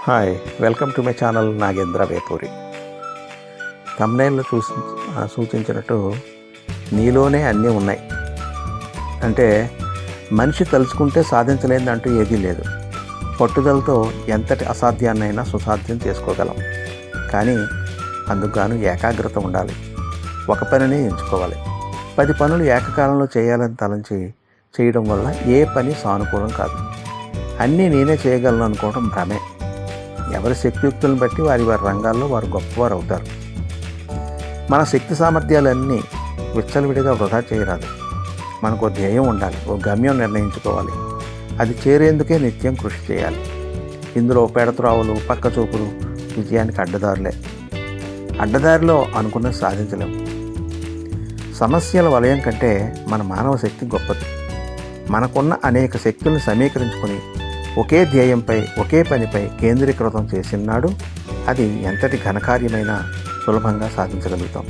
Hi, welcome to my channel Nagendra Vepuri. thumbnail సూచించినట్టు నీలోనే అన్నీ ఉన్నాయి. అంటే మనిషి తలుచుకుంటే సాధించలేనిది అంటూ ఏదీ లేదు. పట్టుదలతో ఎంతటి అసాధ్యాన్నైనా సుసాధ్యం చేసుకోగలం. కానీ అందుకు గాను ఏకాగ్రత ఉండాలి. ఒక పనిని ఎంచుకోవాలి. 10 పనులు ఏకకాలంలో చేయాలని తలంచి చేయడం వల్ల ఏ పని సానుకూలం కాదు. అన్నీ నేనే చేయగలను అనుకోవడం భ్రమే. ఎవరి శక్తియుక్తులను బట్టి వారి రంగాల్లో వారు గొప్పవారు అవుతారు. మన శక్తి సామర్థ్యాలన్నీ విచ్చలవిడిగా వృధా చేయరాదు. మనకు ధ్యేయం ఉండాలి, ఓ గమ్యం నిర్ణయించుకోవాలి. అది చేరేందుకే నిత్యం కృషి చేయాలి. ఇందులో పెడత్రావులు, పక్క చూపులు విజయానికి అడ్డదారులే. అడ్డదారిలో అనుకున్నది సాధించలేము. సమస్యల వలయం కంటే మన మానవ శక్తి గొప్పది. మనకున్న అనేక శక్తులను సమీకరించుకొని ఒకే ధ్యేయంపై, ఒకే పనిపై కేంద్రీకృతం చేసినాడు అది ఎంతటి ఘనకార్యమైనా సులభంగా సాధించగలుగుతాం.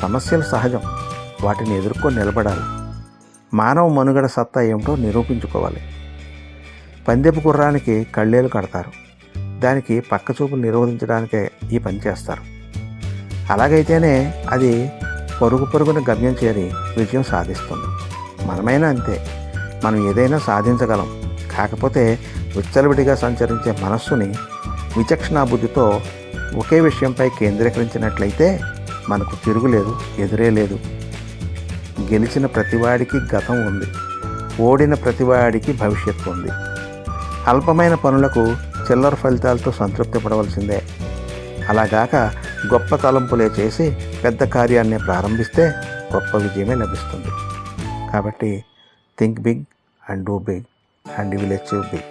సమస్యలు సహజం, వాటిని ఎదుర్కొని నిలబడాలి. మానవ మనుగడ సత్తా ఏమిటో నిరూపించుకోవాలి. పందెపు గుర్రానికి కళ్ళేలు కడతారు, దానికి పక్క చూపులు నిరోధించడానికే ఈ పని చేస్తారు. అలాగైతేనే అది పరుగున గమ్యం చేరి విజయం సాధిస్తుంది. మనమైనా అంతే. మనం ఏదైనా సాధించగలం. కాకపోతే విచ్చలవిడిగా సంచరించే మనస్సుని విచక్షణా బుద్ధితో ఒకే విషయంపై కేంద్రీకరించినట్లయితే మనకు తిరుగులేదు, ఎదురే లేదు. గెలిచిన ప్రతివాడికి గతం ఉంది, ఓడిన ప్రతివాడికి భవిష్యత్తు ఉంది. అల్పమైన పనులకు చిల్లర ఫలితాలతో సంతృప్తి పడవలసిందే. అలాగాక గొప్ప తలంపులే చేసి పెద్ద కార్యాన్ని ప్రారంభిస్తే గొప్ప విజయమే లభిస్తుంది. కాబట్టి think big and do big and you will achieve big.